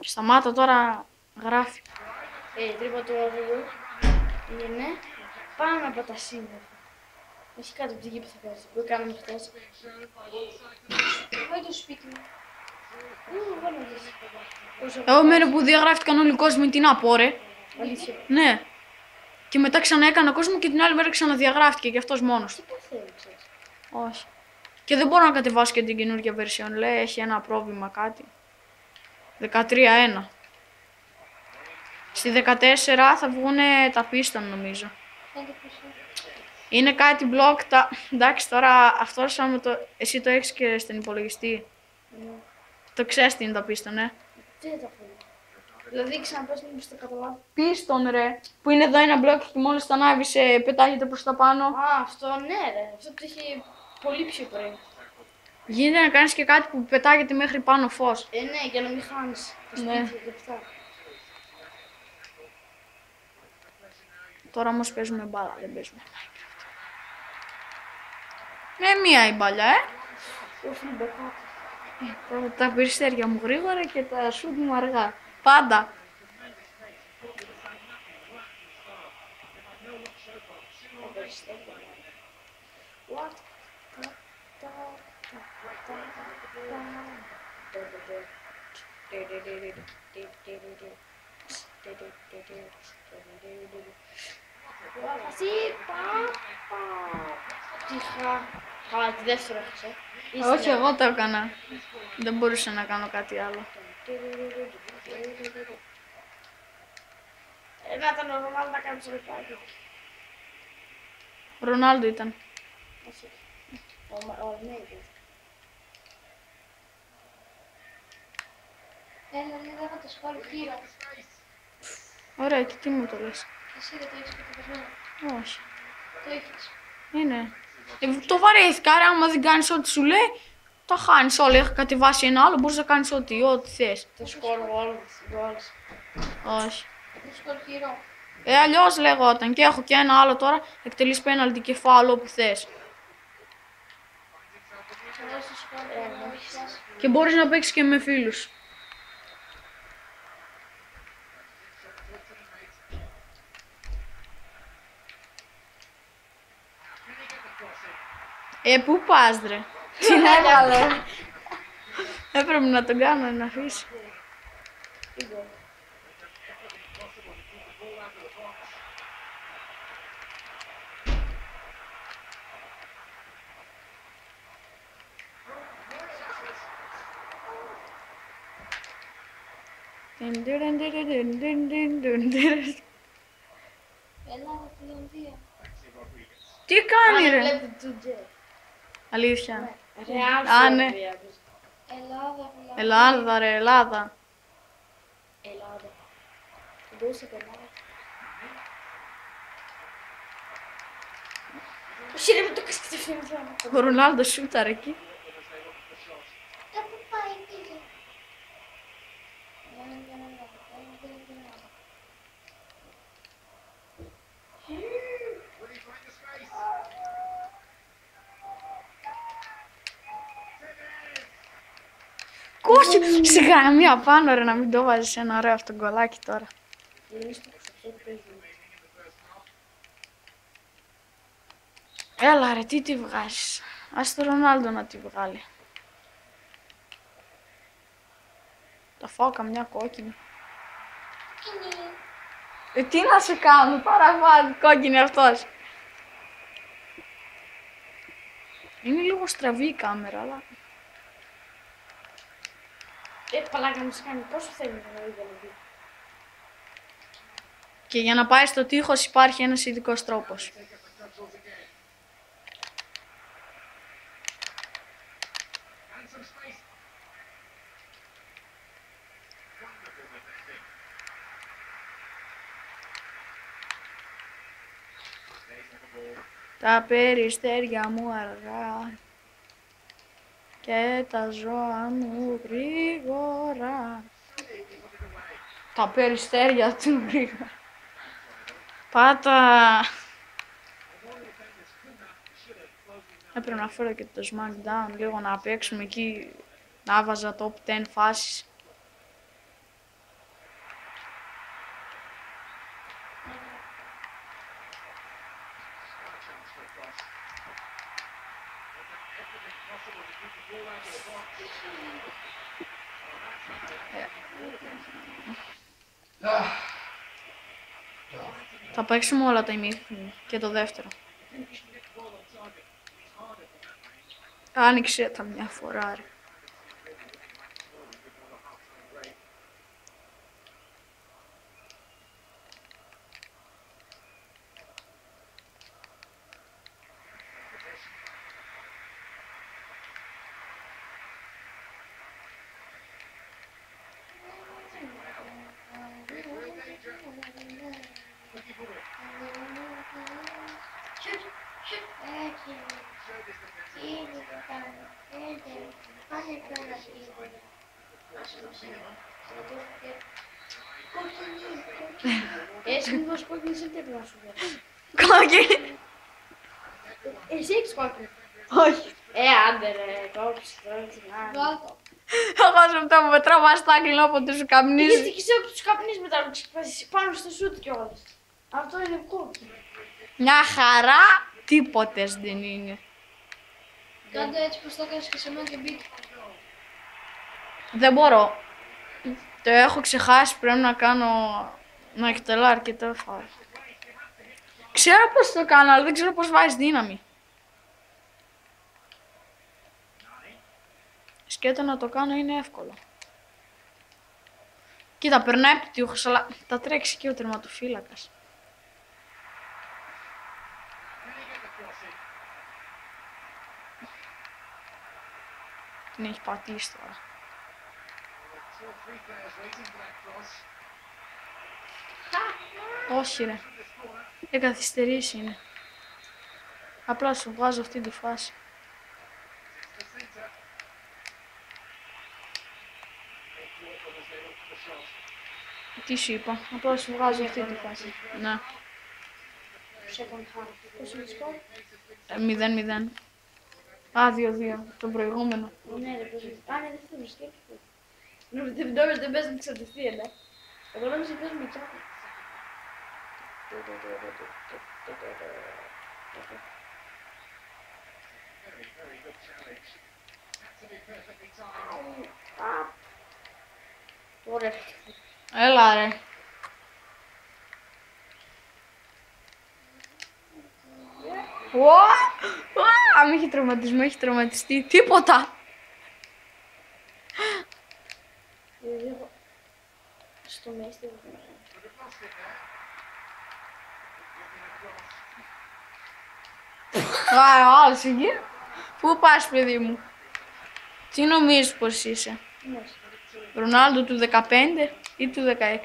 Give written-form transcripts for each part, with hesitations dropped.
Σταμάτα τώρα, γράφει. Τρύπα του οδηγού είναι πάνω από τα σύννεφα. Όχι κάτω από την γη που θα πέσει, που κάναμε χτες. Εγώ το σπίτι μου. Εγώ μέρα που διαγράφτηκαν όλοι οι κόσμοι, τι να πω ρε. Αλήθεια. Ναι. Και μετά ξανά έκανα κόσμο και την άλλη μέρα ξαναδιαγράφτηκε και αυτός μόνος του. Τι παθαίνεις. Όχι. Και δεν μπορώ να κατεβάσω και την καινούργια version. Λέει έχει ένα πρόβλημα κάτι. 13.1. Στη 14 θα βγουν τα piston νομίζω. Είναι κάτι block. Εντάξει τώρα αυτό σαν εσύ το έχεις και στην υπολογιστή. Το ξέρεις τι είναι τα piston, Τι είναι τα φίλια. Δηλαδή ξαναπες μήπως το καταλάβω. Piston ρε. Που είναι εδώ ένα block και μόλις το ανάβεις πετάγεται προς τα πάνω. Αυτό ναι ρε. Αυτό το είχε πολύ πιο πριν. Γίνεται να κάνεις και κάτι που πετάγεται μέχρι πάνω φως. Ναι, για να μην χάνεις τα σπίτια και αυτά. Τώρα όμως παίζουμε μπάλα, δεν παίζουμε Minecraft. Μία η μπάλια, Όχι, είναι μπεκάτι. Τα περιστέρια μου γρήγορα και τα σουτ μου αργά. Πάντα. Τη δεύτερη έχασε. Όχι, εγώ το έκανα. Δεν μπορούσα να κάνω κάτι άλλο. Να ήταν ο Ρονάλντο να κάνει ψωλικάκι. Ο Ρονάλντο ήταν. Όχι. Ο Αρνέιντ. Δεν θα το σχόλιο κύριο. Ωραία, και τι μου το λες. Εσύ δεν το έχεις κατεβασμένο. Όχι. Το έχεις. Είναι. Το βαρέθηκα, άρα άμα δεν κάνεις ό,τι σου λέει, τα χάνεις όλα. Έχω κατεβάσει ένα άλλο, μπορείς να κάνεις ό,τι θες. Το σκόρ όλους. Όχι. Το σκόρ κύριο. Αλλιώς λέγονταν και έχω και ένα άλλο τώρα, εκτελείς πέναλτι κεφάλαιο όπου θες. Και μπορείς να παίξεις και με φίλους. Πού πας ρε. Τι έβαλε. Έπρεπε να τον κάνω να αφήσει. Τι κάνει ρε. Αλήθεια. Α, ναι. Ελλάδα ρε, Ελλάδα. Όχι ρε, με το καστιφίνο. Ο Ρονάλντο σούταρε εκεί. Όχι, σιγά μία πάνω ρε, να μην το βάζεις ένα ωραίο αυτό γκολάκι τώρα. Έλα ρε, τι τη βγάζεις. Ας το Ρονάλντο να τη βγάλει. Θα φάω καμιά κόκκινη. Τι να σε κάνω, τώρα βάλει κόκκινη αυτός. Είναι λίγο στραβή η κάμερα, αλλά... Παλάκα μου σε κάνει, πόσο θέλει να δει. Και για να πάει στο τείχος υπάρχει ένας ειδικός τρόπος. Τα περιστέρια μου αργά και τα ζώα μου γρήγορα. Τα περιστέρια του γρήγορα. Πάτα. Έπρεπε να φέρω και το SmackDown λίγο να παίξουμε εκεί, να βάζα top 10 φάσεις. Θα παίξουμε όλα τα ημίχρονα και το δεύτερο. Άνοιξε τα μια φορά, ρε. Εσύ μήπως κόκκινη σε τι να σου βγάλει. Κόκκινη. Εσύ έχεις κόκκινη. Όχι. Άντε ρε, κόψε τώρα την άλλη. Εγώ σε αυτό που μετράω στα άγγλα όποτε σου καπνίζει. Γιατί ξέρω που τους καπνείς μετά, πάνω στο σούτ κιόλας. Αυτό είναι κόκκινο. Μια χαρά, τίποτες δεν είναι. Κάντε έτσι πως το έκανες και σε μένα και μπήκε. Δεν μπορώ. Το έχω ξεχάσει, πρέπει να κάνω... να εκτελώ αρκετά φορά. Ξέρω πώς το κάνω, αλλά δεν ξέρω πώς βάζεις δύναμη. Σκέτο να το κάνω είναι εύκολο. Κοίτα, περνάει επιτύχως, αλλά θα τρέξει και ο τερματοφύλακας. Την έχει πατήσει τώρα. Όχι ρε. Καθυστερήσει είναι. Απλά σου βγάζω αυτή τη φάση. Τι σου είπα, απλά σου βγάζω αυτή τη φάση. Ναι. Πόσο είναι το σκορ? 0-0. Α, 2-2. Τον προηγούμενο. Ναι ρε, πώς είναι. Ναι, δεν θέλω σκέφτομαι. Νόμιζα δεν παίζουν ξαντευτεί, ναι. Εγώ νόμιζα παίζουν κι άλλο. Ωραία. Έλα ρε. Μη έχει τραυματισμό, έχει τραυματιστεί. Τίποτα. Στο μέστο. Άλλος εκεί. Πού πας παιδί μου? Τι νομίζεις πως είσαι? Ρονάλντο του 15 ή του 16?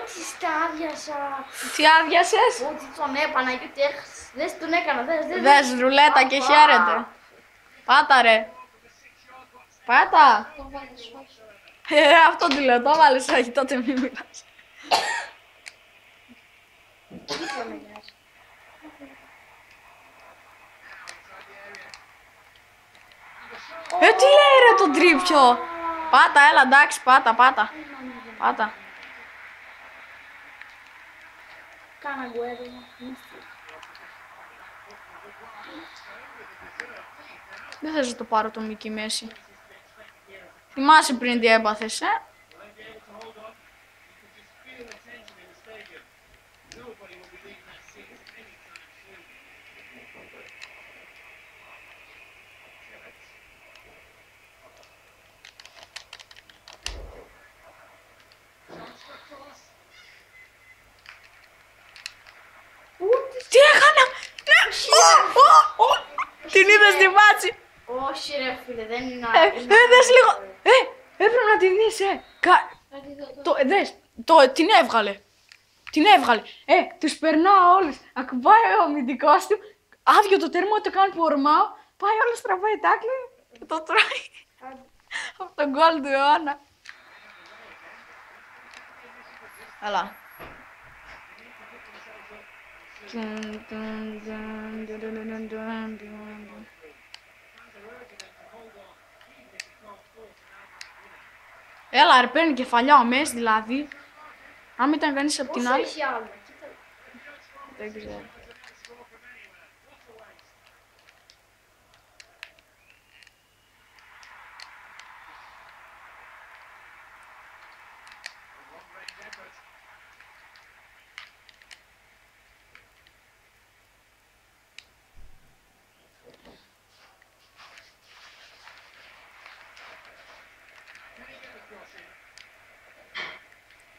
Τι στάδιασα. Τι άδειασες? Ότι τον έπανα γιατί έχασες. Δες τον έκανα, δες. Δες ρουλέτα και χαίρεται. Πάτα ρε. Πάτα. Αυτό του λέω, το βάλες όχι, τότε μην μιλάς. Τι λέει ρε το τρίπιο? Πάτα, έλα εντάξει, πάτα. Πάτα. Κάνα γκουέδο. Δεν θες να το πάρω το Μίκη Μέση. Θυμάσαι πριν τι έπαθες, Τι έκανα! Την είδες τη βάση! Όχι ρε φίλε, δεν είναι Δες λίγο! Έπρεπε να την δεις, Δες, την έβγαλε. Τους περνάω όλους. Ακουμπάει ο αμυντικός του. Άδειο το τέρμα, το κάνει που ορμάω. Πάει όλος τραβάει τάκλι και το τρώει. Από τον γκολ του αιώνα. Καλά. Έλα ρε, παίρνει κεφαλιά ο Μέση δηλαδή. Αν ήταν κανείς από την Πόσο άλλη. έχει άλλο. Κοίτα. Δεν ξέρω.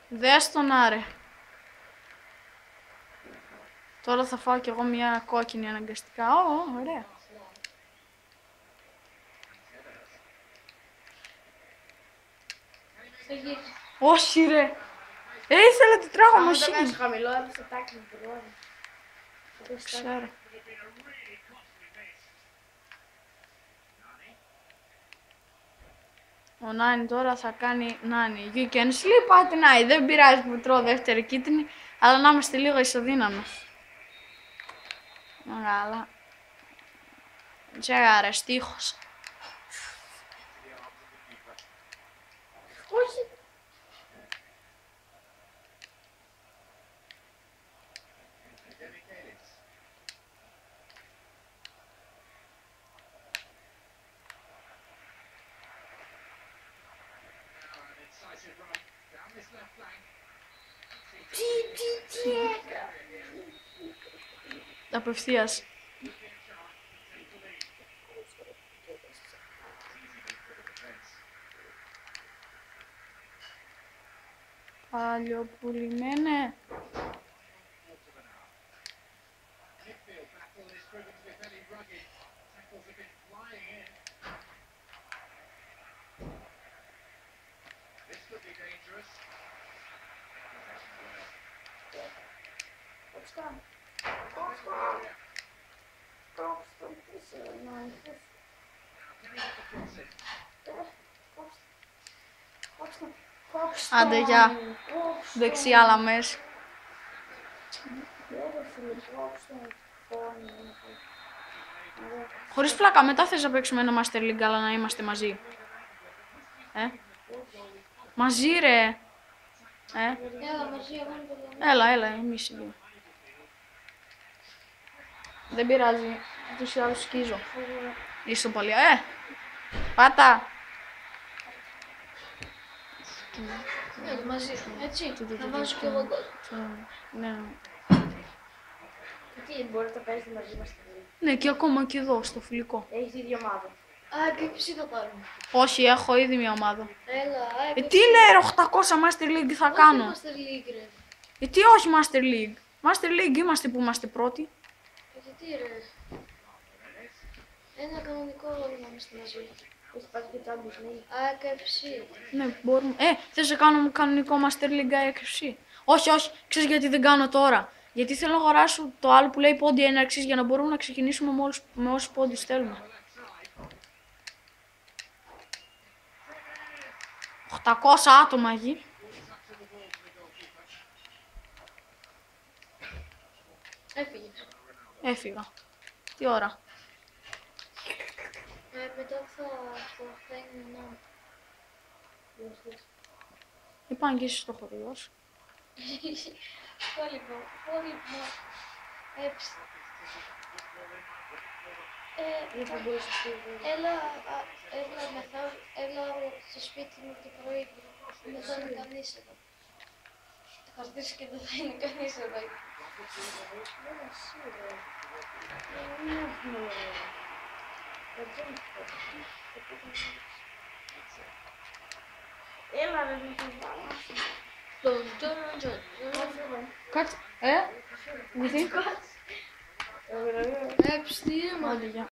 Δες τον άρε. Τώρα θα φάω κι εγώ μια κόκκινη αναγκαστικά. Ωραία. Θα γύρει. Όχι ρε. Ήθελα τετράγωνο Αν το μοσύνη. κάνεις χαμηλό, θα σε τάξει μπρος. Ξέρω. Ο Νάνι τώρα θα κάνει Νάνι. You can sleep at night. Δεν πειράζει που τρώω δεύτερη κίτρινη, αλλά να είμαστε λίγο ισοδύναμες. Μεγάλα. Τσέγαρε, στίχος. Όχι. Τι έκανα. Απευθείας. Παλιοπουλημένε. Άντε, γεια. Δεξιά λαμές. Χωρίς πλάκα, μετά θες να παίξουμε ένα Master League, αλλά να είμαστε μαζί. Μαζί ρε. Έλα, μαζί, εγώ είναι το λέω. Έλα, εμείς οι δύο. Δεν πειράζει, τους ή άλλους σκίζω. Είσαι πολύ, πάτα. Μαζί, έτσι. Θα βάζω κι εγώ γκολ. Ναι. Τι, μπορείτε να παίζετε μαζί μας στη ζωή. Ναι, και ακόμα και εδώ, στο φιλικό. Έχεις τη ίδια ομάδα. Και εσύ θα πάρουμε. Όχι, έχω ήδη μια ομάδα. Έλα, Τι λέει ρε, 800 Master League θα κάνω. Όχι Master League ρε. Τι όχι Master League. Master League είμαστε που είμαστε πρώτοι. Γιατί ρε. Ένα κανονικό όλοι να είμαστε μαζί. Έχει πάρει και Champions League. KFC. Ναι, μπορούμε. Θες να κάνουμε κανονικό Master League KFC. Όχι, ξέρεις γιατί δεν κάνω τώρα. Γιατί θέλω να αγοράσω το άλλο που λέει πόντι έναρξης για να μπορούμε να ξεκινήσουμε με όσους πόντους θέλουμε. 800 άτομα εκεί. Έφυγες. Έφυγα. Τι ώρα. Μετά θα είναι να... Είπαν και εσύ στο χωριό σου. Κόλλημα. Έψη. Έλα στο σπίτι μου το πρωί. Δεν θα είναι κανείς εδώ. Θα χαρτίσει και δεν θα είναι κανείς εδώ. Έλα ρε με τον βάλα. Κάτσε. Γιατί. Έψη, τι έμαθα.